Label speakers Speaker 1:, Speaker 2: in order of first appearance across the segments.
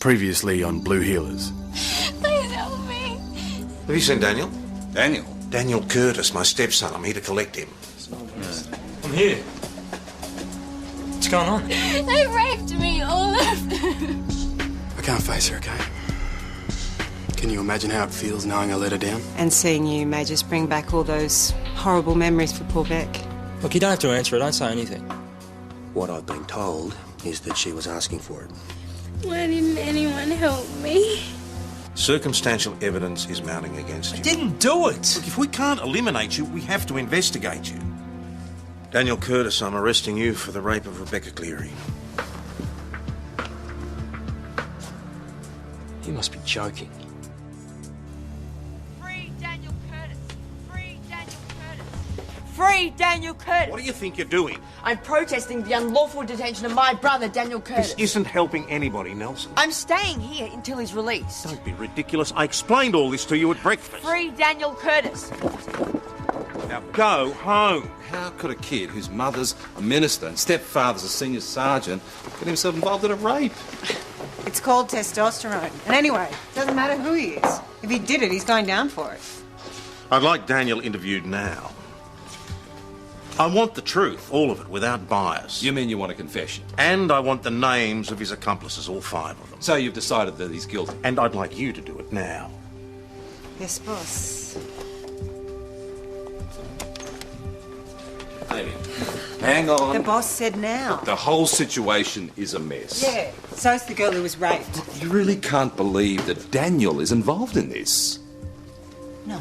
Speaker 1: previously on Blue Healers.
Speaker 2: Please help me.
Speaker 3: Have you seen Daniel?
Speaker 4: Daniel?
Speaker 3: Daniel Curtis, my stepson. I'm here to collect him.
Speaker 5: I'm here. What's going on?
Speaker 2: They raped me, all of them.
Speaker 1: I can't face her, okay? Can you imagine how it feels knowing I let her down?
Speaker 6: And seeing you may just bring back all those horrible memories for poor Beck.
Speaker 5: Look, you don't have to answer it. Don't say anything.
Speaker 7: What I've been told is that she was asking for it.
Speaker 2: Why didn't anyone help me?
Speaker 3: Circumstantial evidence is mounting against you.
Speaker 5: I didn't do it.
Speaker 3: Look, if we can't eliminate you, we have to investigate you. Daniel Curtis, I'm arresting you for the rape of Rebecca Cleary.
Speaker 5: You must be joking.
Speaker 8: Free Daniel Curtis! Free Daniel Curtis! Free Daniel Curtis!
Speaker 3: What do you think you're doing?
Speaker 8: I'm protesting the unlawful detention of my brother, Daniel Curtis.
Speaker 3: This isn't helping anybody, Nelson.
Speaker 8: I'm staying here until he's released.
Speaker 3: Don't be ridiculous. I explained all this to you at breakfast.
Speaker 8: Free Daniel Curtis!
Speaker 3: Now go home.
Speaker 4: How could a kid whose mother's a minister and stepfather's a senior sergeant get himself involved in a rape?
Speaker 6: It's called testosterone. And anyway, it doesn't matter who he is. If he did it, he's going down for it.
Speaker 3: I'd like Daniel interviewed now. I want the truth, all of it, without bias.
Speaker 4: You mean you want a confession?
Speaker 3: And I want the names of his accomplices, all 5 of them.
Speaker 4: So you've decided that he's guilty?
Speaker 3: And I'd like you to do it now.
Speaker 6: Yes, boss.
Speaker 4: Amy, hang on.
Speaker 6: The boss said now.
Speaker 4: The whole situation is a mess.
Speaker 6: Yeah, so's the girl who was raped.
Speaker 4: You really can't believe that Daniel is involved in this.
Speaker 6: No,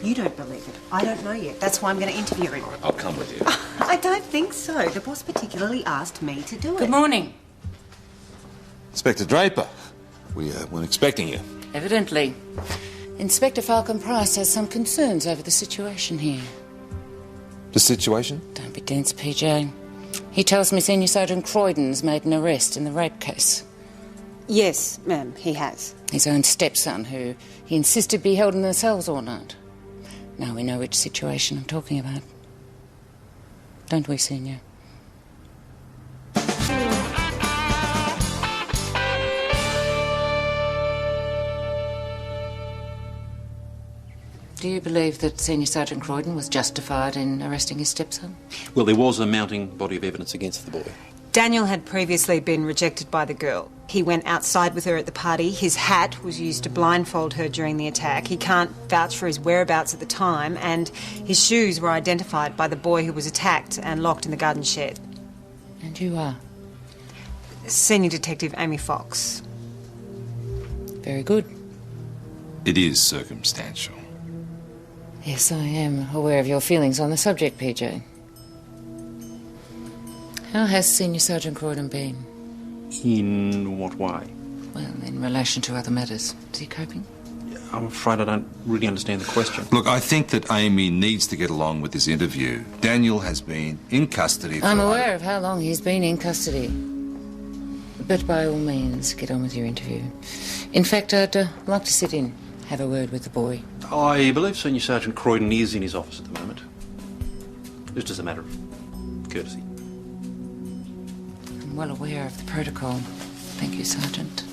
Speaker 6: you don't believe it. I don't know yet. That's why I'm going to interview him.
Speaker 4: I'll come with you.
Speaker 6: I don't think so. The boss particularly asked me to do it.
Speaker 9: Good morning.
Speaker 4: Inspector Draper, we weren't expecting you.
Speaker 9: Evidently. Inspector Falcon Price has some concerns over the situation here.
Speaker 4: The situation?
Speaker 9: Don't be dense, PJ. He tells me Senior Sergeant Croydon's made an arrest in the rape case.
Speaker 6: Yes, ma'am, he has.
Speaker 9: His own stepson, who he insisted be held in the cells all night. Now we know which situation I'm talking about. Don't we, Senior? Do you believe that Senior Sergeant Croydon was justified in arresting his stepson?
Speaker 10: Well, there was a mounting body of evidence against the boy.
Speaker 6: Daniel had previously been rejected by the girl. He went outside with her at the party. His hat was used to blindfold her during the attack. He can't vouch for his whereabouts at the time, and his shoes were identified by the boy who was attacked and locked in the garden shed.
Speaker 9: And you are?
Speaker 6: Senior Detective Amy Fox.
Speaker 9: Very good.
Speaker 4: It is circumstantial.
Speaker 9: Yes, I am aware of your feelings on the subject, PJ. How has Senior Sergeant Croydon been?
Speaker 10: In what way?
Speaker 9: Well, in relation to other matters. Is he coping?
Speaker 10: I'm afraid I don't really understand the question.
Speaker 4: Look, I think that Amy needs to get along with this interview. Daniel has been in custody for...
Speaker 9: I'm aware of how long he's been in custody. But by all means, get on with your interview. In fact, I'd like to sit in, have a word with the boy.
Speaker 10: I believe Senior Sergeant Croydon is in his office at the moment. Just as a matter of courtesy.
Speaker 9: I'm well aware of the protocol. Thank you, Sergeant.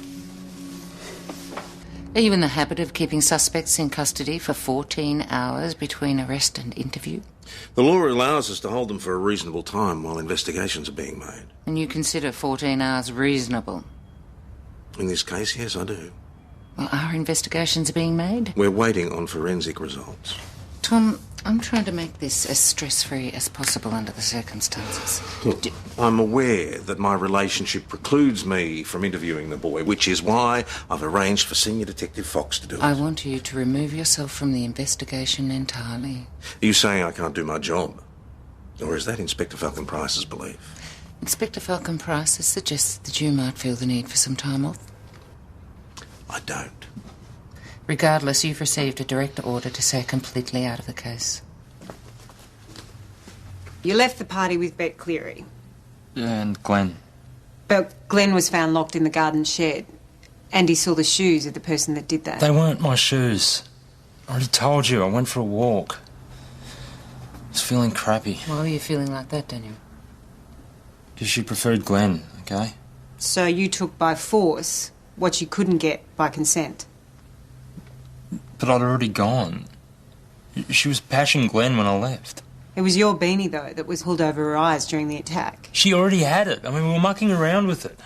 Speaker 9: Are you in the habit of keeping suspects in custody for 14 hours between arrest and interview?
Speaker 3: The law allows us to hold them for a reasonable time while investigations are being made.
Speaker 9: And you consider 14 hours reasonable?
Speaker 3: In this case, yes, I do.
Speaker 9: Well, are investigations being made?
Speaker 3: We're waiting on forensic results.
Speaker 9: Tom, I'm trying to make this as stress-free as possible under the circumstances.
Speaker 3: Look, I'm aware that my relationship precludes me from interviewing the boy, which is why I've arranged for Senior Detective Fox to do it.
Speaker 9: I want you to remove yourself from the investigation entirely.
Speaker 3: Are you saying I can't do my job? Or is that Inspector Falcon Price's belief?
Speaker 9: Inspector Falcon Price has suggested that you might feel the need for some time off.
Speaker 3: I don't.
Speaker 9: Regardless, you've received a direct order to stay completely out of the case.
Speaker 6: You left the party with Beck Cleary.
Speaker 5: And Glenn.
Speaker 6: But Glenn was found locked in the garden shed. And he saw the shoes of the person that did that.
Speaker 5: They weren't my shoes. I already told you, I went for a walk. I was feeling crappy.
Speaker 9: Why were you feeling like that, Daniel?
Speaker 5: Because she preferred Glenn, okay?
Speaker 6: So you took by force what you couldn't get by consent.
Speaker 5: But I'd already gone. She was bashing Glenn when I left.
Speaker 6: It was your beanie, though, that was pulled over her eyes during the attack.
Speaker 5: She already had it. I mean, we were mucking around with it.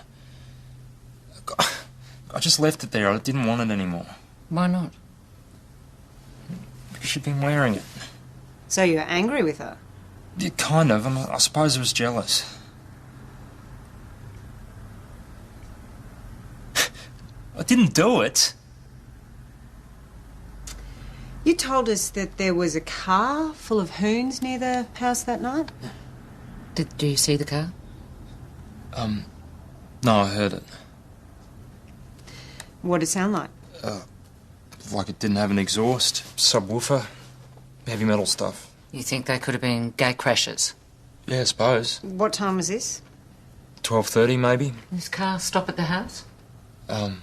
Speaker 5: I just left it there. I didn't want it anymore.
Speaker 9: Why not?
Speaker 5: Because she'd been wearing it.
Speaker 6: So you're angry with her?
Speaker 5: Yeah, kind of. I suppose I was jealous. I didn't do it.
Speaker 6: You told us that there was a car full of hoons near the house that night?
Speaker 9: Do you see the car?
Speaker 5: No, I heard it.
Speaker 6: What did it sound like?
Speaker 5: Like it didn't have an exhaust, subwoofer, heavy metal stuff.
Speaker 9: You think they could have been gate crashes?
Speaker 5: Yeah, I suppose.
Speaker 6: What time was this?
Speaker 5: 12:30, maybe.
Speaker 9: This car stop at the house?
Speaker 5: Well,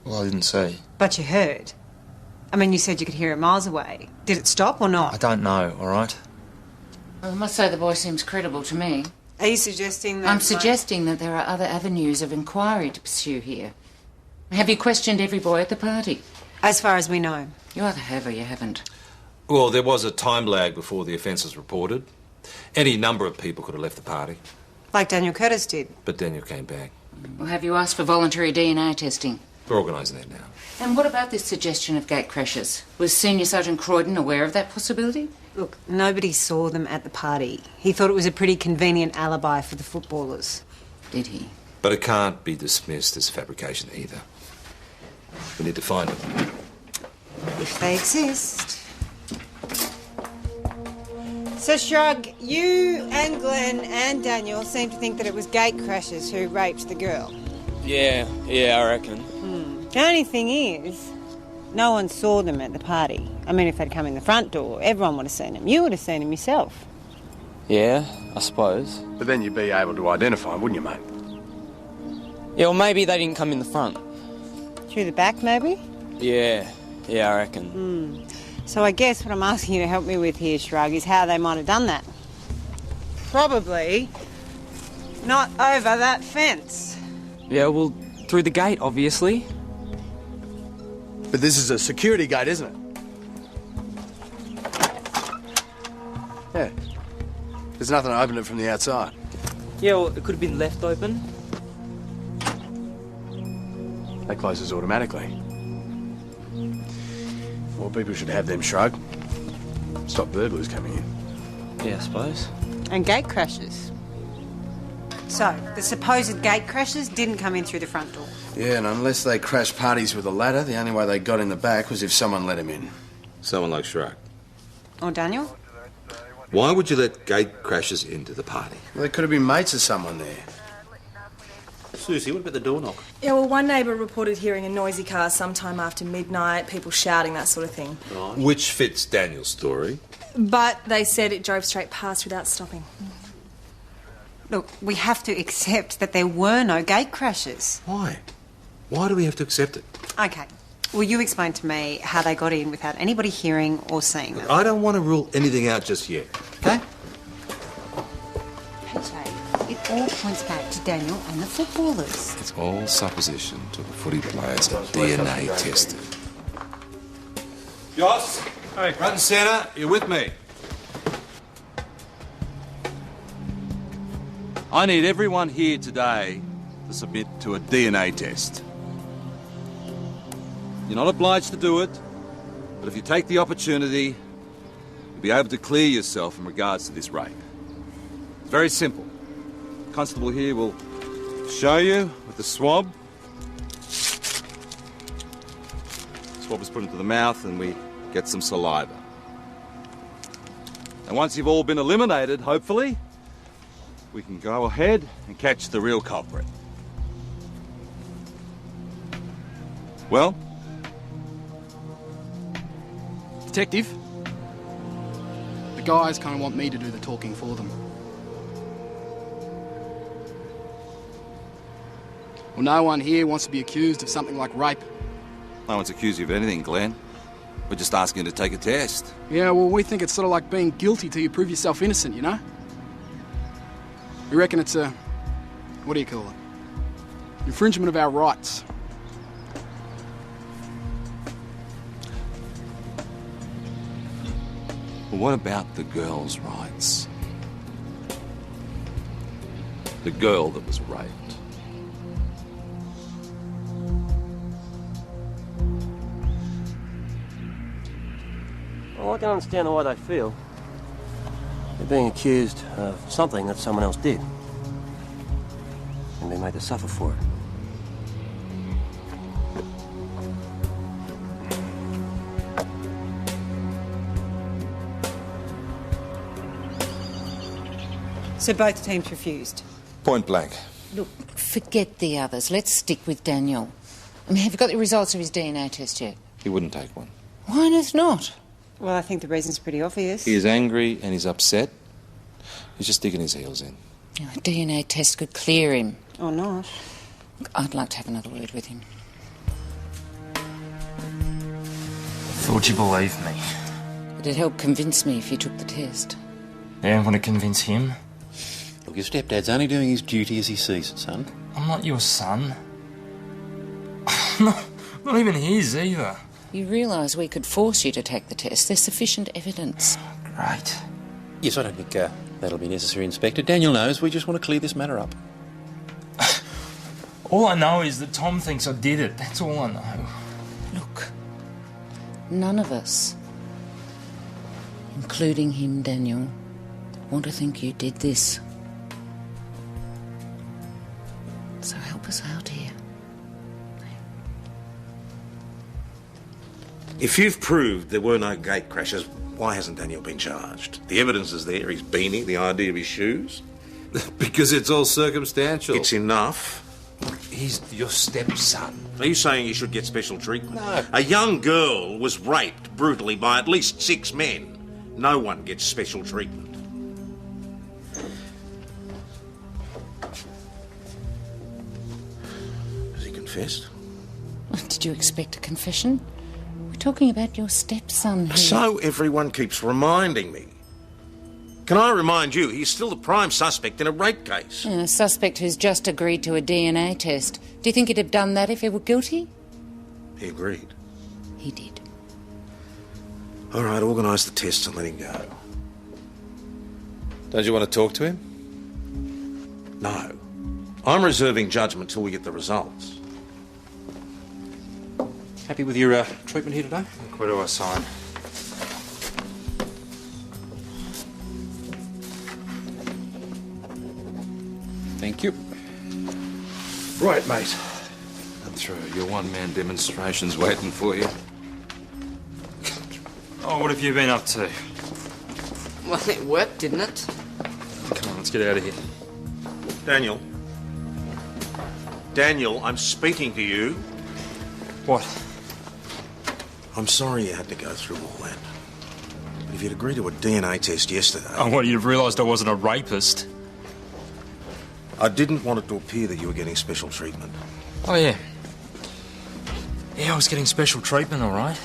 Speaker 5: I didn't see.
Speaker 6: But you heard. I mean, you said you could hear it miles away. Did it stop or
Speaker 5: I
Speaker 6: not?
Speaker 5: don't know, all right?
Speaker 9: Well, I must say the boy seems credible to me.
Speaker 6: Are you suggesting that...
Speaker 9: I'm suggesting that there are other avenues of inquiry to pursue here. Have you questioned every boy at the party?
Speaker 6: As far as we know.
Speaker 9: You either have or you haven't.
Speaker 4: Well, there was a time lag before the offence was reported. Any number of people could have left the party.
Speaker 6: Like Daniel Curtis did.
Speaker 4: But Daniel came back.
Speaker 9: Well, have you asked for voluntary DNA testing?
Speaker 4: We're organising that now.
Speaker 9: And what about this suggestion of gate crashes? Was Senior Sergeant Croydon aware of that possibility?
Speaker 6: Look, nobody saw them at the party. He thought it was a pretty convenient alibi for the footballers.
Speaker 9: Did he?
Speaker 4: But it can't be dismissed as fabrication either. We need to find them.
Speaker 6: If they exist. So, Shrug, you and Glenn and Daniel seem to think that it was gate crashers who raped the girl.
Speaker 11: Yeah, I reckon.
Speaker 6: The only thing is, no one saw them at the party. I mean, if they'd come in the front door, everyone would have seen them. You would have seen them yourself.
Speaker 11: Yeah, I suppose.
Speaker 1: But then you'd be able to identify them, wouldn't you, mate?
Speaker 11: Yeah, well, maybe they didn't come in the front.
Speaker 6: Through the back, maybe?
Speaker 11: Yeah, I reckon.
Speaker 6: So I guess what I'm asking you to help me with here, Shrug, is how they might have done that. Probably not over that fence.
Speaker 11: Yeah, well, through the gate, obviously.
Speaker 1: But this is a security gate, isn't it? Yeah. There's nothing to open it from the outside.
Speaker 11: Yeah, well, it could have been left open.
Speaker 1: That closes automatically. Well, people should have them, Shrug. Stop burglars coming in.
Speaker 11: Yeah, I suppose.
Speaker 6: And gate crashes. So, the supposed gate crashers didn't come in through the front door.
Speaker 1: Yeah, and unless they crashed parties with a ladder, the only way they got in the back was if someone let them in.
Speaker 3: Someone like Shrug.
Speaker 6: Or Daniel?
Speaker 3: Why would you let gate crashers into the party?
Speaker 1: Well, they could have been mates of someone there.
Speaker 10: Susie, what about the door knock?
Speaker 12: Yeah, well, one neighbour reported hearing a noisy car sometime after midnight, people shouting, that sort of thing.
Speaker 3: Right. Which fits Daniel's story.
Speaker 12: But they said it drove straight past without stopping.
Speaker 6: Look, we have to accept that there were no gate crashes.
Speaker 3: Why? Why do we have to accept it?
Speaker 6: Okay. Will you explain to me how they got in without anybody hearing or seeing them?
Speaker 3: I don't want to rule anything out just yet, okay?
Speaker 6: PJ, it all points back to Daniel and the footballers.
Speaker 4: It's all supposition till the footy players are DNA tested. Joss! Hey. Front and centre, you're with me. I need everyone here today to submit to a DNA test. You're not obliged to do it, but if you take the opportunity, you'll be able to clear yourself in regards to this rape. It's very simple. The constable here will show you with the swab. Swab is put into the mouth and we get some saliva. And once you've all been eliminated, hopefully, we can go ahead and catch the real culprit. Well?
Speaker 13: Detective, the guys kind of want me to do the talking for them. Well, no one here wants to be accused of something like rape.
Speaker 4: No one's accused you of anything, Glenn. We're just asking you to take a test.
Speaker 13: Yeah, well, we think it's sort of like being guilty till you prove yourself innocent, you know? We reckon it's a... what do you call it? Infringement of our rights.
Speaker 4: But what about the girl's rights? The girl that was raped.
Speaker 7: Well, I can understand the way they feel. They're being accused of something that someone else did. And they made to suffer for it.
Speaker 6: So both teams refused?
Speaker 3: Point blank.
Speaker 9: Look, forget the others. Let's stick with Daniel. I mean, have you got the results of his DNA test yet?
Speaker 5: He wouldn't take one.
Speaker 9: Why on earth not?
Speaker 6: Well, I think the reason's pretty obvious.
Speaker 5: He is angry and he's upset. He's just digging his heels in.
Speaker 9: You know, a DNA test could clear him.
Speaker 6: Or not.
Speaker 9: Look, I'd like to have another word with him.
Speaker 5: Thought you believed me.
Speaker 9: It'd help convince me if you took the test.
Speaker 5: Yeah, I want to convince him.
Speaker 10: Look, your stepdad's only doing his duty as he sees it, son.
Speaker 5: I'm not your son. Not even his either.
Speaker 9: You realise we could force you to take the test. There's sufficient evidence.
Speaker 5: Great.
Speaker 10: Yes, I don't think that'll be necessary, Inspector. Daniel knows. We just want to clear this matter up.
Speaker 5: All I know is that Tom thinks I did it. That's all I know.
Speaker 9: Look, none of us, including him, Daniel, want to think you did this. So help us out here.
Speaker 3: If you've proved there were no gate crashes, why hasn't Daniel been charged? The evidence is there, his beanie, the idea of his shoes.
Speaker 4: Because it's all circumstantial.
Speaker 3: It's enough.
Speaker 4: He's your stepson.
Speaker 3: Are you saying he should get special treatment?
Speaker 4: No.
Speaker 3: A young girl was raped brutally by at least 6 men. No one gets special treatment. Has he confessed?
Speaker 9: Did you expect a confession? We're talking about your stepson here.
Speaker 3: So everyone keeps reminding me. Can I remind you, he's still the prime suspect in a rape case.
Speaker 9: A suspect who's just agreed to a DNA test. Do you think he'd have done that if he were guilty?
Speaker 3: He agreed.
Speaker 9: He did.
Speaker 3: All right, organise the test and let him go.
Speaker 4: Don't you want to talk to him?
Speaker 3: No. I'm reserving judgment till we get the results.
Speaker 10: Happy with your treatment here today?
Speaker 5: Where do I sign?
Speaker 10: Thank you.
Speaker 4: Right, mate. Come through. Your one-man demonstration's waiting for you.
Speaker 5: Oh, what have you been up to?
Speaker 11: Well, it worked, didn't it?
Speaker 5: Come on, let's get out of here.
Speaker 3: Daniel. Daniel, I'm speaking to you.
Speaker 5: What?
Speaker 3: I'm sorry you had to go through all that. But if you'd agreed to a DNA test yesterday...
Speaker 5: Oh, what, you'd have realised I wasn't a rapist?
Speaker 3: I didn't want it to appear that you were getting special treatment.
Speaker 5: Oh, yeah. Yeah, I was getting special treatment, all right.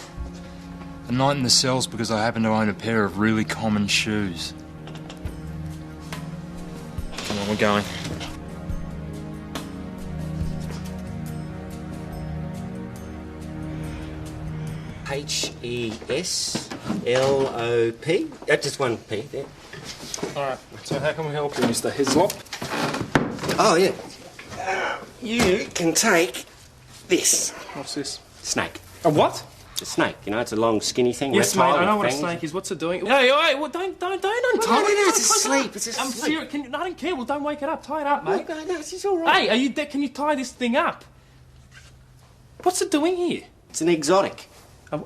Speaker 5: A night in the cells because I happen to own a pair of really common shoes. Come on, we're going.
Speaker 7: H-E-S-L-O-P. That's just one P there.
Speaker 13: All right, so how can we help you, Mr. Hislop?
Speaker 7: Oh, yeah. You can take this.
Speaker 13: What's this?
Speaker 7: Snake.
Speaker 13: A what?
Speaker 7: A snake, you know, it's a long, skinny thing.
Speaker 13: Yes, mate,
Speaker 7: reptile
Speaker 13: I know
Speaker 7: with
Speaker 13: what a
Speaker 7: fangs.
Speaker 13: snake is. What's it doing? Hey, well, don't untie it.
Speaker 7: No, it's asleep. It's asleep.
Speaker 13: I'm serious. I don't care. Well, don't wake it up. Tie it up, mate.
Speaker 7: No, it's all right.
Speaker 13: Hey, can you tie this thing up? What's it doing here?
Speaker 7: It's an exotic.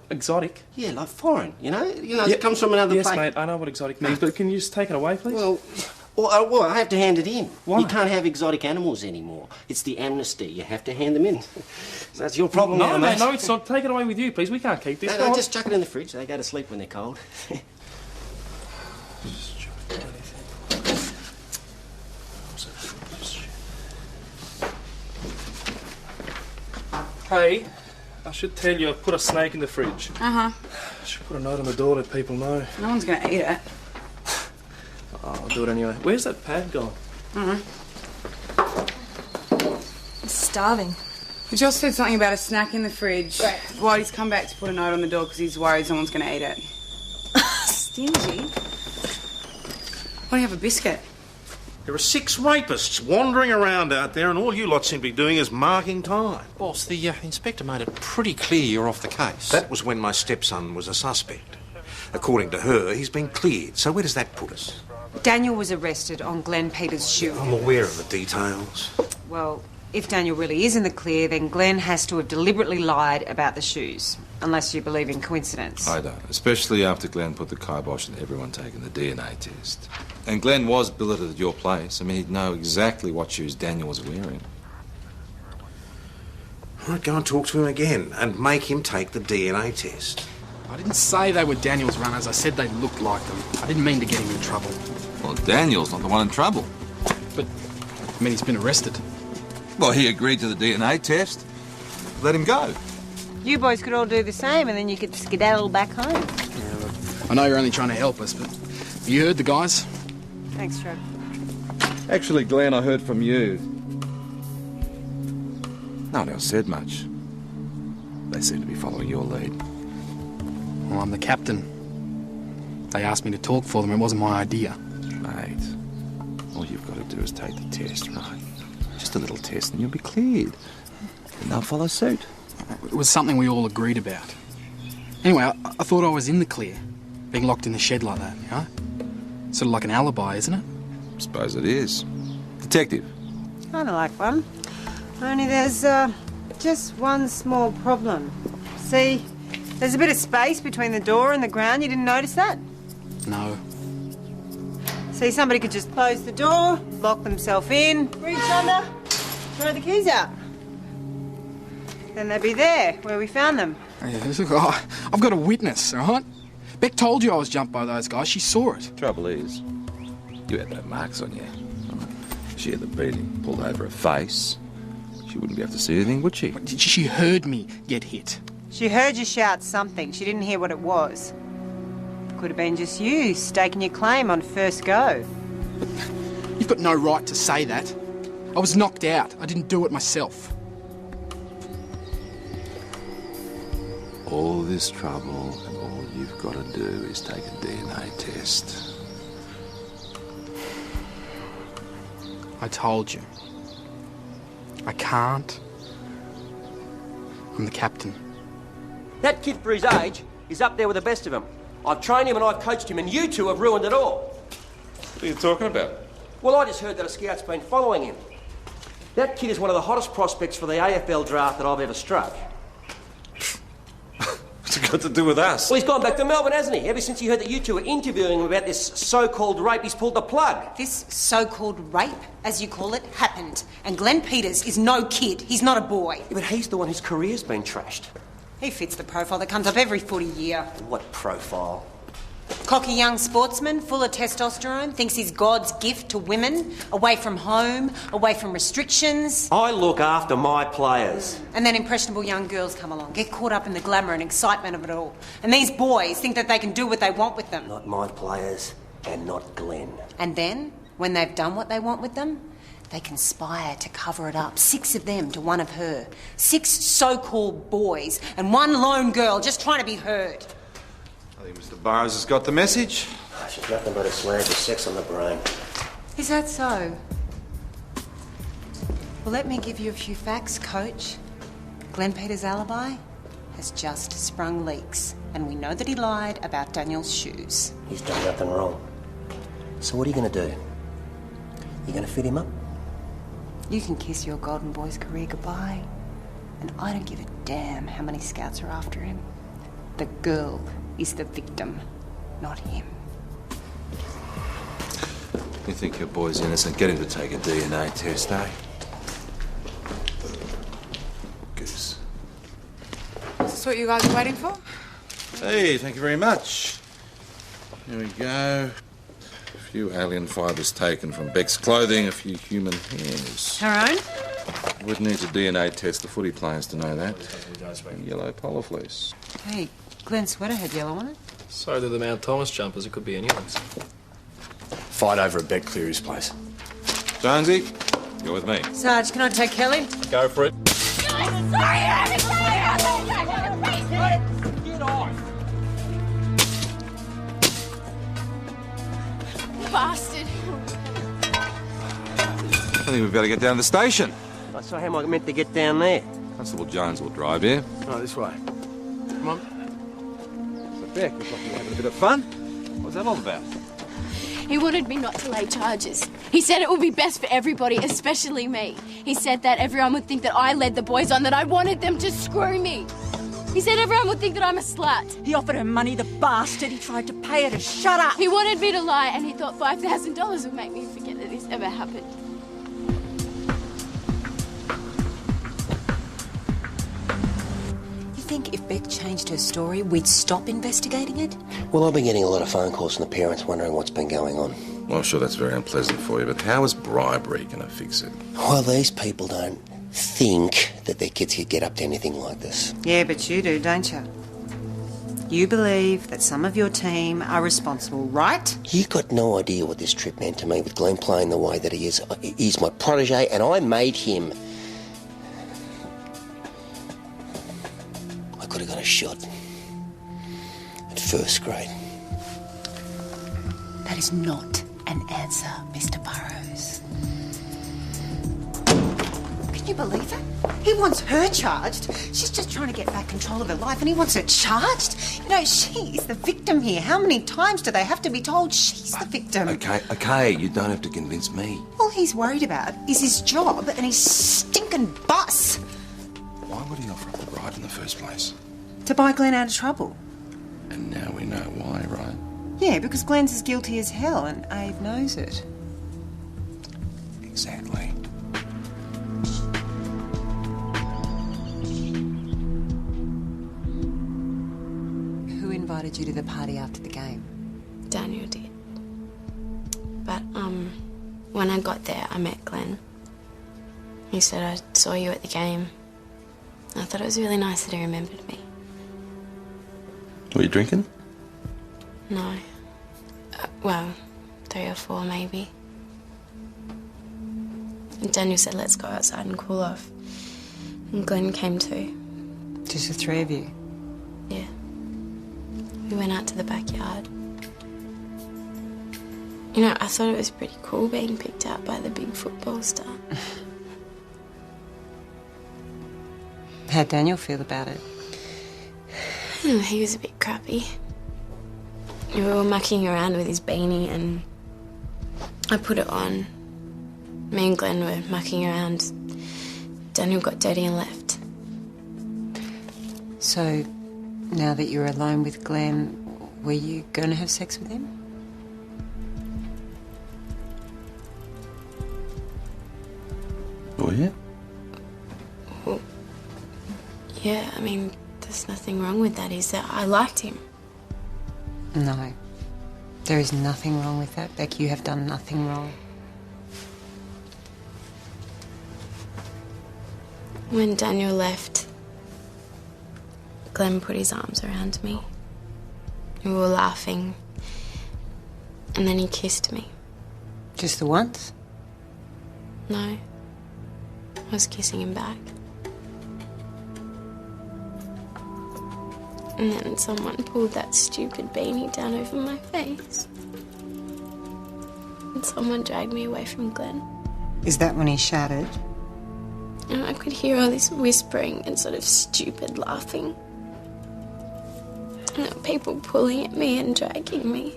Speaker 13: Exotic?
Speaker 7: Yeah, like foreign, you know? It comes from another place.
Speaker 13: Yes, mate, I know what exotic means, but can you just take it away, please?
Speaker 7: Well, I have to hand it in.
Speaker 13: Why?
Speaker 7: You can't have exotic animals anymore. It's the amnesty. You have to hand them in. So that's your problem now,
Speaker 13: No,
Speaker 7: mate.
Speaker 13: no, it's not. Take it away with you, please. We can't keep this.
Speaker 7: No, just chuck it in the fridge. They go to sleep when they're cold.
Speaker 13: Hey, I should tell you, I've put a snake in the fridge.
Speaker 2: Uh-huh.
Speaker 13: I should put a note on the door, let people know.
Speaker 2: No one's gonna eat it.
Speaker 13: Oh, I'll do it anyway. Where's that pad gone?
Speaker 12: It's starving.
Speaker 2: He just said something about a snack in the fridge. Right. Whitey's come back to put a note on the door because he's worried someone's gonna eat it. Stingy? Why don't you have a biscuit?
Speaker 3: There are 6 rapists wandering around out there, and all you lot seem to be doing is marking time.
Speaker 10: Boss, the inspector made it pretty clear you're off the case.
Speaker 3: That was when my stepson was a suspect. According to her, he's been cleared. So where does that put us?
Speaker 6: Daniel was arrested on Glenn Peters' shoe.
Speaker 3: I'm aware of the details.
Speaker 6: Well, if Daniel really is in the clear, then Glenn has to have deliberately lied about the shoes. Unless you believe in coincidence.
Speaker 4: I don't, especially after Glenn put the kibosh on everyone taking the DNA test. And Glenn was billeted at your place. I mean, he'd know exactly what shoes Daniel was wearing.
Speaker 3: I'd go and talk to him again and make him take the DNA test.
Speaker 13: I didn't say they were Daniel's runners. I said they looked like them. I didn't mean to get him in trouble.
Speaker 4: Well, Daniel's not the one in trouble.
Speaker 13: But, I mean, he's been arrested.
Speaker 4: Well, he agreed to the DNA test. Let him go.
Speaker 6: You boys could all do the same and then you could skedaddle back home.
Speaker 13: Yeah, look, I know you're only trying to help us, but you heard the guys?
Speaker 6: Thanks, Trev.
Speaker 4: Actually, Glenn, I heard from you. No one else said much. They seem to be following your lead.
Speaker 13: Well, I'm the captain. They asked me to talk for them. It wasn't my idea.
Speaker 4: Mate, all you've got to do is take the test, right? Just a little test and you'll be cleared. And they'll follow suit.
Speaker 13: It was something we all agreed about. Anyway, I thought I was in the clear, being locked in the shed like that, you know? Sort of like an alibi, isn't it?
Speaker 4: Suppose it is. Detective.
Speaker 6: Kind of like one. Only there's just one small problem. See, there's a bit of space between the door and the ground. You didn't notice that?
Speaker 13: No.
Speaker 6: See, somebody could just close the door, lock themselves in, reach under, throw the keys out. Then they'd be there, where we found them.
Speaker 13: Yeah, I've got a witness, all right? Beck told you I was jumped by those guys. She saw it.
Speaker 4: Trouble is, you had no marks on you. She had the beating pulled over her face. She wouldn't be able to see anything, would she?
Speaker 13: She heard me get hit.
Speaker 6: She heard you shout something. She didn't hear what it was. Could have been just you staking your claim on first go.
Speaker 13: You've got no right to say that. I was knocked out. I didn't do it myself.
Speaker 4: All this trouble and all you've got to do is take a DNA test.
Speaker 13: I told you. I can't. I'm the captain.
Speaker 7: That kid, for his age, is up there with the best of them. I've trained him and I've coached him, and you two have ruined it all.
Speaker 4: What are you talking about?
Speaker 7: Well, I just heard that a scout's been following him. That kid is one of the hottest prospects for the AFL draft that I've ever struck.
Speaker 3: What's it got to do with us?
Speaker 7: Well, he's gone back to Melbourne, hasn't he? Ever since he heard that you two were interviewing him about this so-called rape, he's pulled the plug.
Speaker 6: This so-called rape, as you call it, happened. And Glenn Peters is no kid. He's not a boy.
Speaker 7: Yeah, but he's the one whose career's been trashed.
Speaker 6: He fits the profile that comes up every footy year.
Speaker 7: What profile?
Speaker 6: Cocky young sportsman, full of testosterone, thinks he's God's gift to women, away from home, away from restrictions.
Speaker 7: I look after my players.
Speaker 6: And then impressionable young girls come along, get caught up in the glamour and excitement of it all. And these boys think that they can do what they want with them.
Speaker 7: Not my players, and not Glenn.
Speaker 6: And then, when they've done what they want with them, they conspire to cover it up. 6 of them to one of her. 6 so-called boys and 1 lone girl just trying to be heard.
Speaker 4: I think Mr. Burrows has got the message.
Speaker 7: She's nothing but a slag with sex on the brain.
Speaker 6: Is that so? Well, let me give you a few facts, Coach. Glenn Peters' alibi has just sprung leaks, and we know that he lied about Daniel's shoes.
Speaker 7: He's done nothing wrong. So what are you going to do? You going to fit him up?
Speaker 6: You can kiss your golden boy's career goodbye, and I don't give a damn how many scouts are after him. The girl is the victim, not him.
Speaker 4: You think your boy's innocent? Get him to take a DNA test, eh? Goose.
Speaker 2: Is this what you guys are waiting for?
Speaker 3: Hey, thank you very much. Here we go. A few alien fibres taken from Beck's clothing, a few human hairs.
Speaker 6: Her own?
Speaker 4: Would need a DNA test the footy players to know that. And yellow polar fleece.
Speaker 6: Hey, Glenn's sweater had yellow on it.
Speaker 14: So do the Mount Thomas jumpers. It could be anyone's.
Speaker 1: Fight over at Beck Cleary's place.
Speaker 4: Jonesy, you're with me.
Speaker 6: Sarge, can I take Kelly?
Speaker 14: Go for it.
Speaker 7: Get off!
Speaker 8: bastard.
Speaker 4: I think we better get down to the station.
Speaker 7: So how am I meant to get down there?
Speaker 4: Constable Jones will drive here.
Speaker 7: Oh, this way. Come on.
Speaker 4: So, Beck, looks like you're having a bit of fun. What's that all about?
Speaker 8: He wanted me not to lay charges. He said it would be best for everybody, especially me. He said that everyone would think that I led the boys on, that I wanted them to screw me. He said everyone would think that I'm a slut.
Speaker 15: He offered her money, the bastard. He tried to pay her to shut up.
Speaker 8: He wanted me to lie, and he thought $5,000 would make me forget that this ever happened.
Speaker 6: You think if Beck changed her story, we'd stop investigating it?
Speaker 7: Well, I've been getting a lot of phone calls from the parents wondering what's been going on.
Speaker 3: Well, I'm sure that's very unpleasant for you, but how is bribery going to fix it?
Speaker 7: Well, these people don't think that their kids could get up to anything like this.
Speaker 6: Yeah, but you do, don't you? You believe that some of your team are responsible, right?
Speaker 7: You got no idea what this trip meant to me with Glenn playing the way that he is. He's my protege, and I made him. I could have got a shot at first grade.
Speaker 6: That is not an answer, Mr. Burrows. Can you believe it? He wants her charged. She's just trying to get back control of her life, and he wants her charged? You know, she is the victim here. How many times do they have to be told she's the victim?
Speaker 4: Okay, you don't have to convince me.
Speaker 6: All he's worried about is his job and his stinking bus.
Speaker 3: Why would he offer up the bribe in the first place?
Speaker 6: To buy Glenn out of trouble.
Speaker 3: And now we know why, right?
Speaker 6: Yeah, because Glenn's as guilty as hell, and Abe knows it.
Speaker 3: Exactly.
Speaker 6: Who invited you to the party after the game?
Speaker 8: Daniel did. But, when I got there, I met Glenn. He said, I saw you at the game. I thought it was really nice that he remembered me.
Speaker 3: Were you drinking?
Speaker 8: No. Well, 3 or 4 maybe. And Daniel said, let's go outside and cool off. And Glenn came too.
Speaker 6: Just the 3 of you?
Speaker 8: Yeah. We went out to the backyard. You know, I thought it was pretty cool being picked out by the big football star.
Speaker 6: How'd Daniel feel about it?
Speaker 8: He was a bit crappy. We were mucking around with his beanie and I put it on. Me and Glenn were mucking around. Daniel got dirty and left.
Speaker 6: So, now that you're alone with Glenn, were you going to have sex with him?
Speaker 3: Oh, yeah?
Speaker 8: Well, yeah, I mean, there's nothing wrong with that, is there? I liked him.
Speaker 6: No. There is nothing wrong with that, Beck. You have done nothing wrong.
Speaker 8: When Daniel left, Glenn put his arms around me. We were laughing. And then he kissed me.
Speaker 6: Just the once?
Speaker 8: No. I was kissing him back. And then someone pulled that stupid beanie down over my face. And someone dragged me away from Glenn.
Speaker 6: Is that when he shouted?
Speaker 8: And I could hear all this whispering and sort of stupid laughing. And there were people pulling at me and dragging me.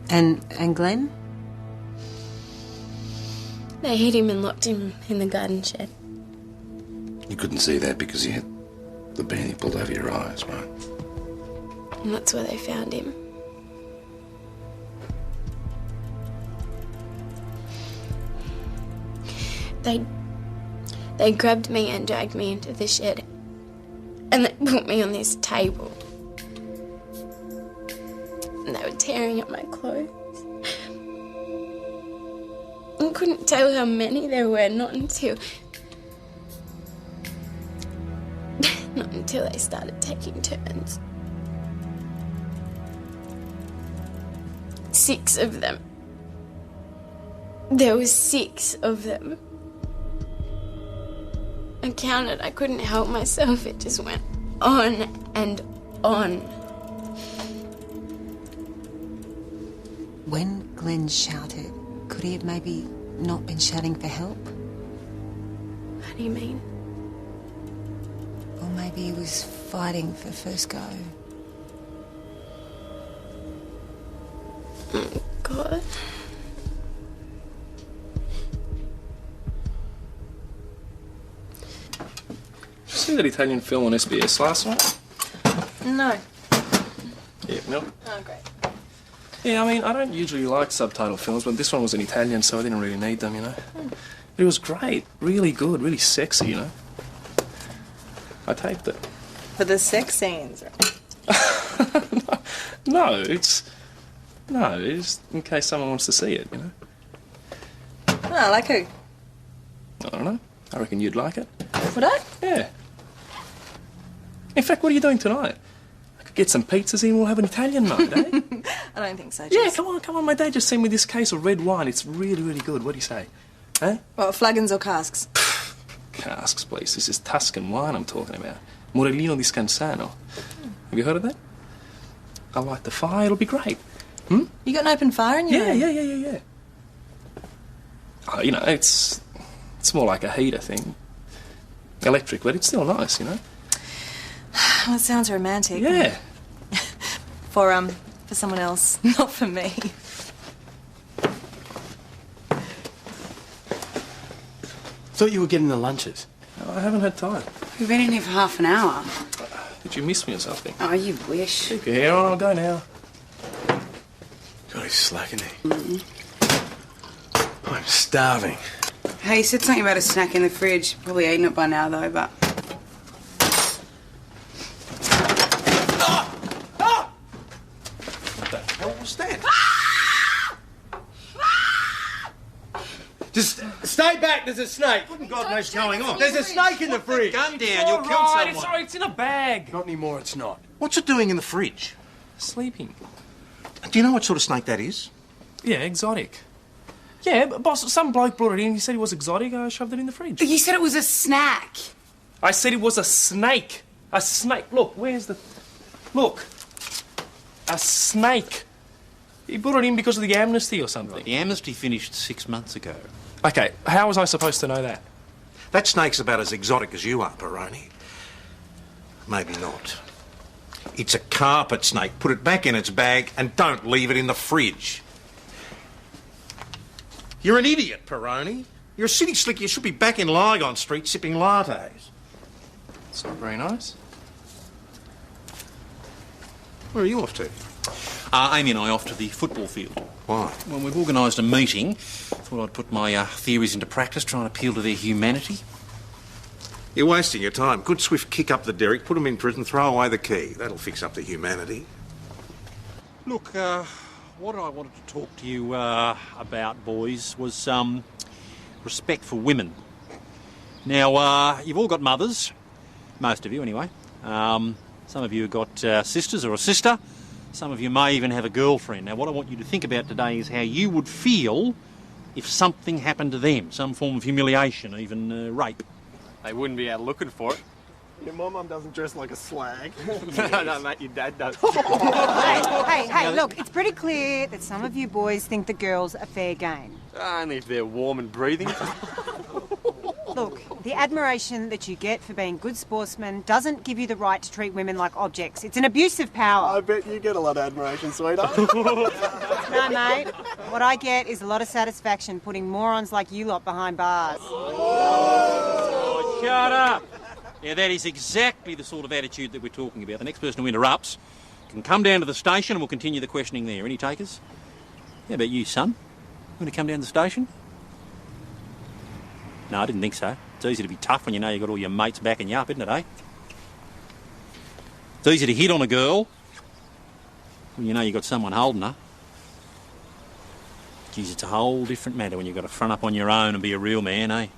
Speaker 6: And Glenn?
Speaker 8: They hit him and locked him in the garden shed.
Speaker 3: You couldn't see that because you had the beanie pulled over your eyes, right?
Speaker 8: And that's where they found him. They grabbed me and dragged me into the shed. And they put me on this table. And they were tearing at my clothes. I couldn't tell how many there were, not until they started taking turns. 6 of them. There was 6 of them. I counted, I couldn't help myself, it just went on and on.
Speaker 6: When Glenn shouted, could he have maybe not been shouting for help?
Speaker 8: How do you mean?
Speaker 6: Or maybe he was fighting for first go.
Speaker 8: Oh, God.
Speaker 14: Did you see that Italian film on SBS last night?
Speaker 12: No.
Speaker 14: Yeah, no.
Speaker 12: Oh, great.
Speaker 14: Yeah, I mean, I don't usually like subtitle films, but this one was in Italian, so I didn't really need them, you know. But it was great, really good, really sexy, you know. I taped it.
Speaker 12: For the sex scenes.
Speaker 14: No, it's in case someone wants to see it, you know.
Speaker 12: Oh, like who?
Speaker 14: I don't know. I reckon you'd like it.
Speaker 12: Would I?
Speaker 14: Yeah. In fact, what are you doing tonight? I could get some pizzas in, we'll have an Italian night, eh?
Speaker 12: I don't think so,
Speaker 14: Yeah,
Speaker 12: Jess.
Speaker 14: come on. My dad just sent me this case of red wine. It's really, really good. What do you say? Eh?
Speaker 12: What, flagons or casks?
Speaker 14: Casks, please. This is Tuscan wine I'm talking about. Morellino di Scansano. Have you heard of that? I'll light the fire. It'll be great. Hmm?
Speaker 12: You got an open fire in your room?
Speaker 14: Yeah. Oh, you know, it's more like a heater thing. Electric, but it's still nice, you know?
Speaker 12: Well, it sounds romantic.
Speaker 14: Yeah.
Speaker 12: For someone else, not for me.
Speaker 1: Thought you were getting the lunches.
Speaker 14: Oh, I haven't had time.
Speaker 2: We've been in here for half an hour.
Speaker 14: Did you miss me or something?
Speaker 2: Oh, you wish.
Speaker 14: Keep your hair on, I'll go now.
Speaker 1: God, he's slacking it. I'm starving.
Speaker 2: Hey, you said something about a snack in the fridge. Probably eaten it by now, though, but...
Speaker 1: What the hell was that? Just stay back, there's a snake.
Speaker 10: What in God knows going on?
Speaker 1: There's a snake in the fridge.
Speaker 10: Gun down, you'll kill someone.
Speaker 14: It's in a bag.
Speaker 1: Not anymore, it's not.
Speaker 10: What's it doing in the fridge?
Speaker 14: Sleeping.
Speaker 10: Do you know what sort of snake that is?
Speaker 14: Yeah, exotic. Yeah, but boss, some bloke brought it in. He said it was exotic. I shoved it in the fridge.
Speaker 2: You said it was a snack.
Speaker 14: I said it was a snake. A snake. Look, where's the... Look. A snake. He brought it in because of the amnesty or something.
Speaker 10: The amnesty finished 6 months ago.
Speaker 14: Okay, how was I supposed to know that?
Speaker 10: That snake's about as exotic as you are, Peroni. Maybe not. It's a carpet snake. Put it back in its bag and don't leave it in the fridge. You're an idiot, Peroni. You're a city slick. You should be back in Lygon Street sipping lattes.
Speaker 14: It's not very nice.
Speaker 10: Where are you off to?
Speaker 16: Amy and I off to the football field.
Speaker 10: Why?
Speaker 16: Well, we've organised a meeting. Thought I'd put my theories into practice, try and appeal to their humanity.
Speaker 10: You're wasting your time. Good swift kick up the derrick, put them in prison, throw away the key. That'll fix up the humanity.
Speaker 16: Look, what I wanted to talk to you about, boys, was respect for women. Now, you've all got mothers. Most of you, anyway. Some of you have got sisters or a sister. Some of you may even have a girlfriend. Now, what I want you to think about today is how you would feel if something happened to them, some form of humiliation, even rape.
Speaker 17: They wouldn't be out looking for it. Yeah, my mum doesn't dress like a slag. No, mate, your dad does.
Speaker 6: Hey, look, it's pretty clear that some of you boys think the girls are fair game.
Speaker 17: Only if they're warm and breathing.
Speaker 6: Look, the admiration that you get for being good sportsmen doesn't give you the right to treat women like objects. It's an abuse of power.
Speaker 17: I bet you get a lot of admiration, sweetheart.
Speaker 6: No, mate. What I get is a lot of satisfaction putting morons like you lot behind bars.
Speaker 16: Oh, shut up! Yeah, that is exactly the sort of attitude that we're talking about. The next person who interrupts can come down to the station and we'll continue the questioning there. Any takers? How about you, son? You want to come down to the station? No, I didn't think so. It's easy to be tough when you know you've got all your mates backing you up, isn't it, eh? It's easy to hit on a girl when you know you've got someone holding her. Geez, it's a whole different matter when you've got to front up on your own and be a real man, eh?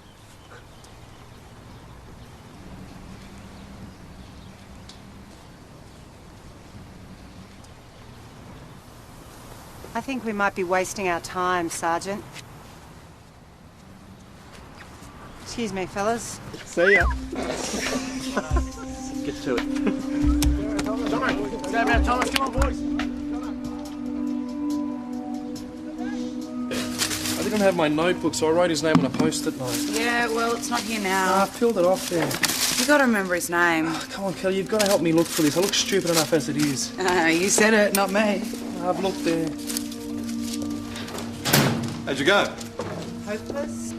Speaker 6: I think we might be wasting our time, Sergeant. Excuse me, fellas.
Speaker 17: See ya.
Speaker 10: Get to it.
Speaker 17: Thomas, come on, boys.
Speaker 14: didn't have my notebook, so I wrote his name on a post-it note.
Speaker 2: Yeah, well, it's not here now.
Speaker 14: I filled it off there.
Speaker 2: You got to remember his name.
Speaker 14: Come on, Kelly, you've got to help me look for this. I look stupid enough as it is.
Speaker 2: You said it, not me.
Speaker 14: I've looked there.
Speaker 4: How'd you go?
Speaker 2: Hopeless?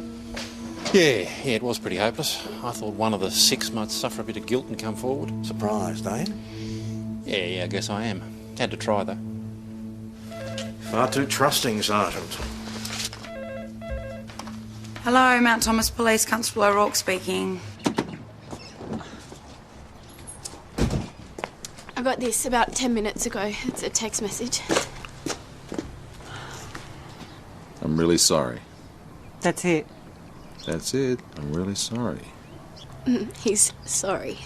Speaker 10: Yeah, it was pretty hopeless. I thought one of the 6 might suffer a bit of guilt and come forward. Surprised, eh? Yeah, I guess I am. Had to try, though.
Speaker 11: Far too trusting, Sergeant.
Speaker 2: Hello, Mount Thomas Police, Constable O'Rourke speaking.
Speaker 8: I got this about 10 minutes ago. It's a text message.
Speaker 3: I'm really sorry.
Speaker 6: That's it.
Speaker 3: That's it. I'm really sorry.
Speaker 8: He's sorry.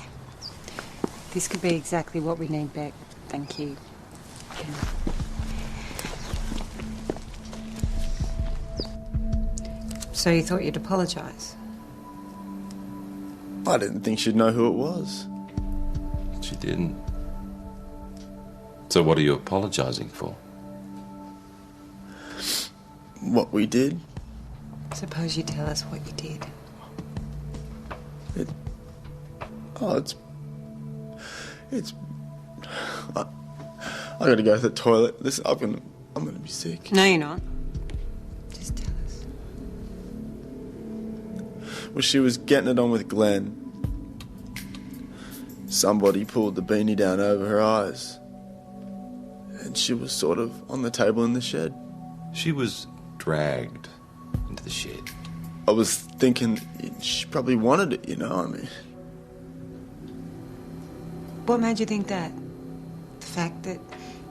Speaker 6: This could be exactly what we need, Beck. Thank you. So you thought you'd apologise?
Speaker 18: I didn't think she'd know who it was.
Speaker 3: She didn't. So what are you apologising for?
Speaker 18: What we did?
Speaker 6: Suppose you tell us what you did.
Speaker 18: I gotta go to the toilet. Listen, I'm gonna be sick.
Speaker 6: No, you're not. Just tell us.
Speaker 18: Well, she was getting it on with Glenn. Somebody pulled the beanie down over her eyes. And she was sort of on the table in the shed.
Speaker 3: She was dragged into the shed.
Speaker 18: I was thinking she probably wanted it, you know, I mean.
Speaker 6: What made you think that? The fact that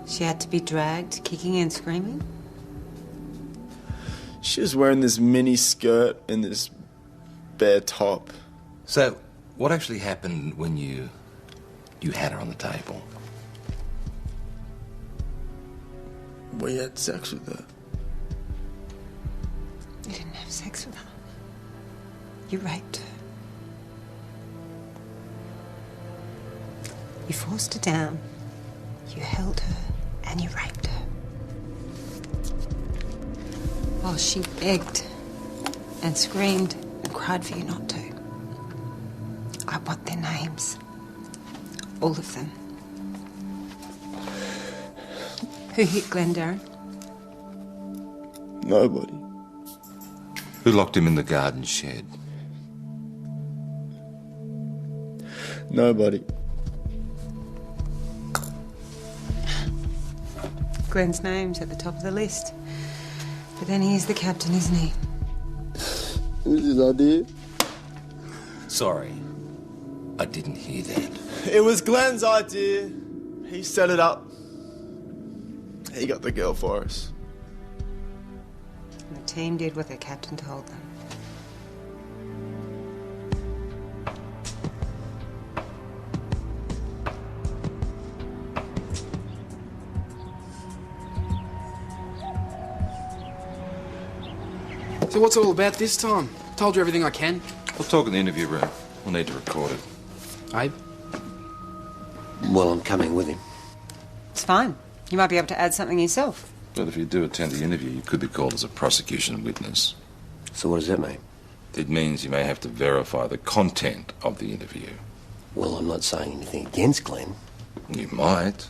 Speaker 6: she had to be dragged, kicking and screaming?
Speaker 18: She was wearing this mini skirt and this bare top.
Speaker 3: So, what actually happened when you had her on the table?
Speaker 18: We had sex with her.
Speaker 6: You didn't have sex with her. You raped her. You forced her down, you held her, and you raped her. While she begged and screamed and cried for you not to. I want their names. All of them. Who hit Glendarren?
Speaker 18: Nobody.
Speaker 3: Who locked him in the garden shed?
Speaker 18: Nobody.
Speaker 6: Glenn's name's at the top of the list. But then he's the captain, isn't he?
Speaker 18: It was his idea.
Speaker 3: Sorry, I didn't hear that.
Speaker 18: It was Glenn's idea. He set it up. He got the girl for us.
Speaker 6: And the team did what their captain told them.
Speaker 13: So what's it all about this time? Told you everything I can.
Speaker 3: We'll talk in the interview room. We'll need to record it.
Speaker 13: Abe?
Speaker 7: Well, I'm coming with him.
Speaker 6: It's fine. You might be able to add something yourself.
Speaker 3: But if you do attend the interview, you could be called as a prosecution witness.
Speaker 7: So what does that mean?
Speaker 3: It means you may have to verify the content of the interview.
Speaker 7: Well, I'm not saying anything against Glenn.
Speaker 3: You might.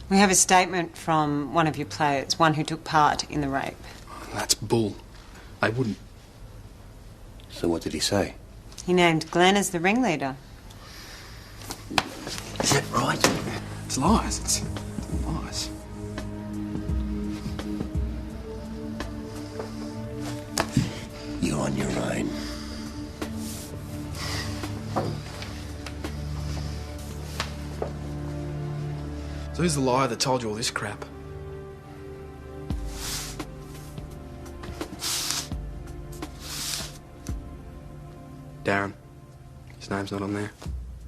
Speaker 6: We have a statement from one of your players, one who took part in the rape.
Speaker 13: That's bull. They wouldn't.
Speaker 7: So what did he say?
Speaker 6: He named Glenn as the ringleader.
Speaker 7: Is that right?
Speaker 13: It's lies. It's lies.
Speaker 7: You're on your own.
Speaker 13: So who's the liar that told you all this crap? Darren. His name's not on there.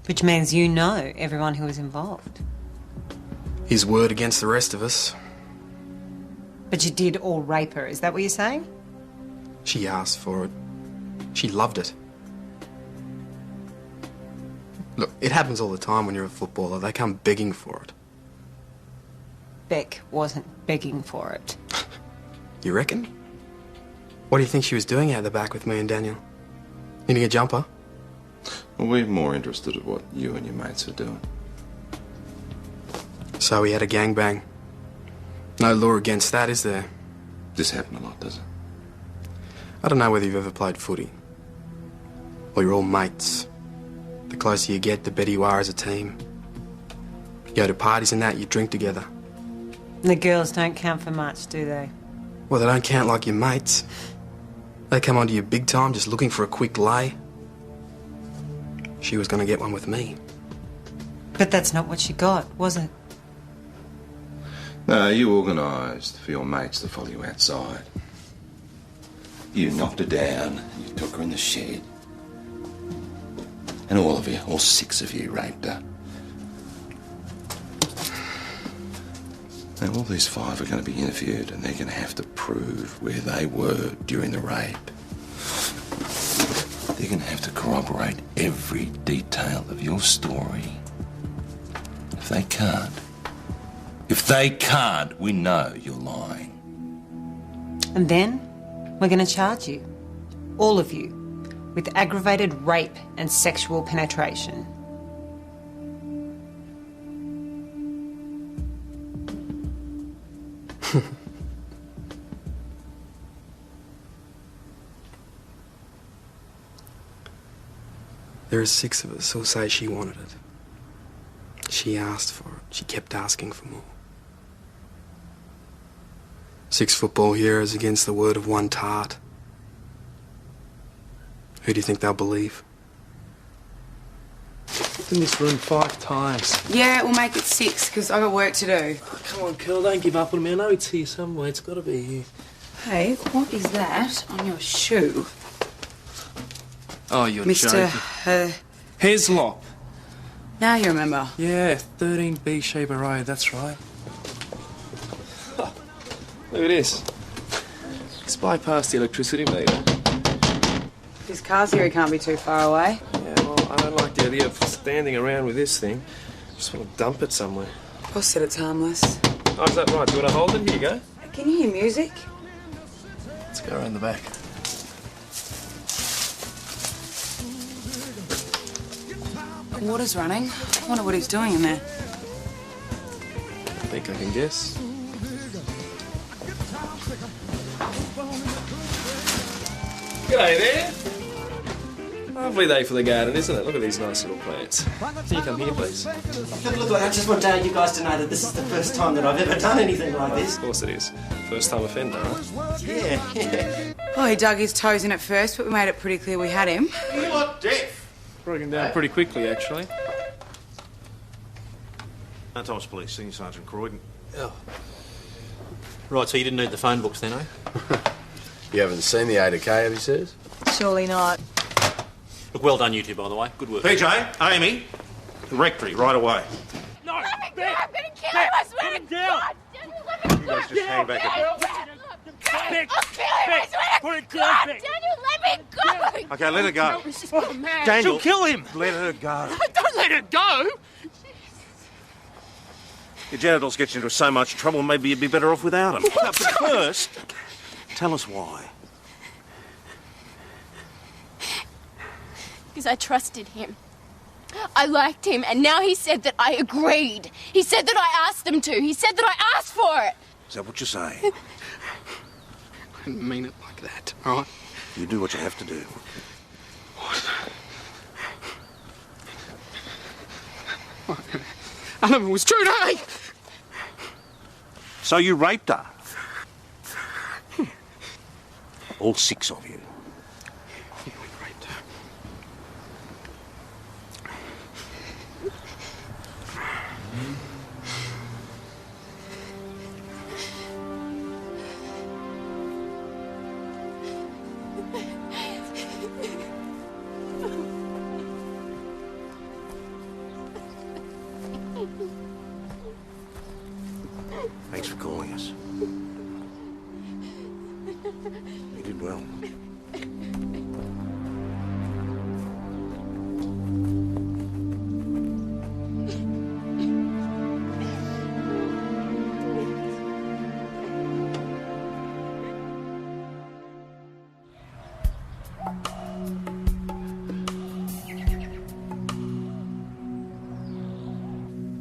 Speaker 6: Which means you know everyone who was involved.
Speaker 13: His word against the rest of us.
Speaker 6: But you did all rape her, is that what you're saying?
Speaker 13: She asked for it. She loved it. Look, it happens all the time when you're a footballer. They come begging for it.
Speaker 6: Beck wasn't begging for it.
Speaker 13: You reckon?
Speaker 1: What do you think she was doing out the back with me and Daniel? Needing a jumper?
Speaker 3: Well, we're more interested in what you and your mates are doing.
Speaker 1: So we had a gangbang. No law against that, is there?
Speaker 3: This happen a lot, does it?
Speaker 1: I don't know whether you've ever played footy. Well, you're all mates. The closer you get, the better you are as a team. You go to parties and that, you drink together.
Speaker 6: The girls don't count for much, do they?
Speaker 1: Well, they don't count like your mates. They come onto you big time just looking for a quick lay. She was going to get one with me.
Speaker 6: But that's not what she got, was it?
Speaker 3: No, you organised for your mates to follow you outside. You knocked her down, you took her in the shed. And all of you, all 6 of you, raped her. Now, all these 5 are going to be interviewed and they're going to have to prove where they were during the rape. They're going to have to corroborate every detail of your story. If they can't, we know you're lying.
Speaker 6: And then we're going to charge you, all of you, with aggravated rape and sexual penetration.
Speaker 1: There are 6 of us who'll say she wanted it. She asked for it. She kept asking for more. 6 football heroes against the word of one tart. Who do you think they'll believe?
Speaker 14: In this room 5 times.
Speaker 2: Yeah, we'll make it 6, because I've got work to do.
Speaker 14: Oh, come on, Curl, don't give up on me. I know it's here somewhere. It's got to be here.
Speaker 2: Hey, what is that on your shoe?
Speaker 14: Oh, you're
Speaker 2: Mr.
Speaker 14: joking. Heslop.
Speaker 2: Now you remember.
Speaker 14: Yeah, 13B Shaver Road, that's right. Look at this. It's bypassed the electricity meter.
Speaker 2: If his car's here, he can't be too far away.
Speaker 14: Yeah, well, I don't like the idea of standing around with this thing. Just want to dump it somewhere.
Speaker 2: Boss said it's harmless.
Speaker 14: Oh, is that right? Do you want to hold it? Here you go.
Speaker 2: Can you hear music?
Speaker 14: Let's go around the back.
Speaker 2: The water's running. I wonder what he's doing in there.
Speaker 14: I think I can guess. G'day there. Lovely day for the garden, isn't it? Look at these nice little plants. Can you come here, please?
Speaker 7: Look, I just want you guys to know that this is the first time that I've ever done anything like this.
Speaker 14: Of course it is. First time offender, right?
Speaker 7: Yeah.
Speaker 2: Well, he dug his toes in at first, but we made it pretty clear we had him.
Speaker 11: You are deaf.
Speaker 14: Broken down pretty quickly, actually.
Speaker 10: Times Police, Senior Sergeant Croydon.
Speaker 16: Oh. Right, so you didn't need the phone books then, eh?
Speaker 19: You haven't seen the 8 have you, says?
Speaker 12: Surely not.
Speaker 16: Look, well done, you two, by the way. Good work.
Speaker 10: PJ, Amy, the rectory, right away.
Speaker 20: No! Let me go! I'm gonna kill him! I swear to God! Daniel, let me go!
Speaker 10: You guys just hang back a bit.
Speaker 20: I'll kill him! I swear to God! Daniel, let me go!
Speaker 10: Okay, let her go.
Speaker 20: Daniel,
Speaker 10: She'll kill him! Let her go.
Speaker 20: don't let her go!
Speaker 10: Your genitals get you into so much trouble, maybe you'd be better off without them. But first, tell us why.
Speaker 8: Because I trusted him. I liked him, and now he said that I agreed. He said that I asked him to. He said that I asked for it.
Speaker 10: Is that what you're saying?
Speaker 1: I didn't mean it like that, all right?
Speaker 10: You do what you have to do.
Speaker 1: None of it was true, no!
Speaker 10: So you raped her? All 6 of you.
Speaker 1: Yeah, we raped her.
Speaker 10: Thanks for calling us. You did well.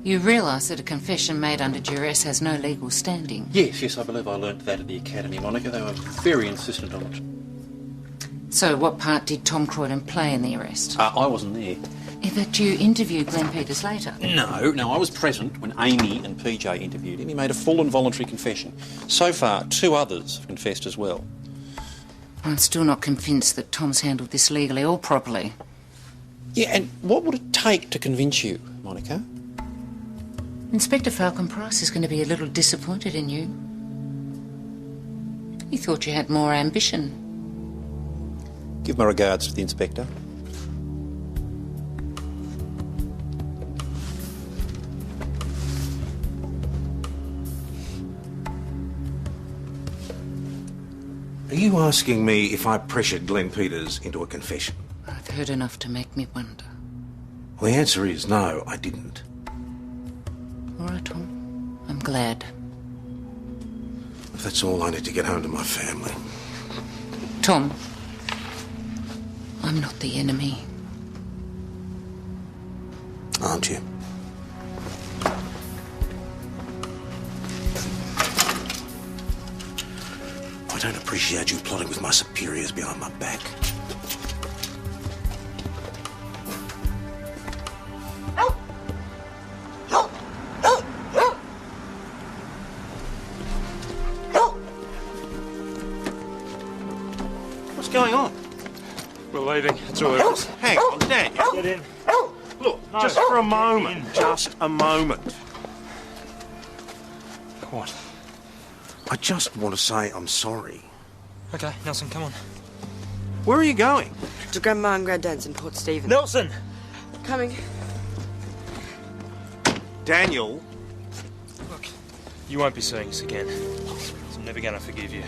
Speaker 9: You realise that a confession made under duress has no legal standing?
Speaker 10: Yes, I believe I learnt that at the academy, Monica. They were very insistent on it.
Speaker 9: So what part did Tom Croydon play in the arrest?
Speaker 10: I wasn't there.
Speaker 9: That you interviewed Glenn Peters later?
Speaker 10: No, I was present when Amy and PJ interviewed him. He made a full and voluntary confession. So far, 2 others have confessed as well.
Speaker 9: I'm still not convinced that Tom's handled this legally or properly.
Speaker 10: Yeah, and what would it take to convince you, Monica?
Speaker 9: Inspector Falcon Price is going to be a little disappointed in you. He thought you had more ambition.
Speaker 10: Give my regards to the Inspector.
Speaker 11: Are you asking me if I pressured Glenn Peters into a confession?
Speaker 9: I've heard enough to make me wonder.
Speaker 11: Well, the answer is no, I didn't.
Speaker 9: All right, Tom. I'm glad.
Speaker 11: If that's all I need to get home to my family.
Speaker 9: Tom, I'm not the enemy.
Speaker 11: Aren't you? I don't appreciate you plotting with my superiors behind my back. What's going on?
Speaker 14: We're leaving. It's all over.
Speaker 11: Hang on, Daniel.
Speaker 14: Get in.
Speaker 11: Look, just for a moment. Just a moment. What? I just want to say I'm sorry.
Speaker 5: Okay, Nelson, come on.
Speaker 11: Where are you going?
Speaker 2: To Grandma and Granddad's in Port Stephens.
Speaker 11: Nelson!
Speaker 2: Coming.
Speaker 11: Daniel.
Speaker 5: Look, you won't be seeing us again. I'm never going to forgive you.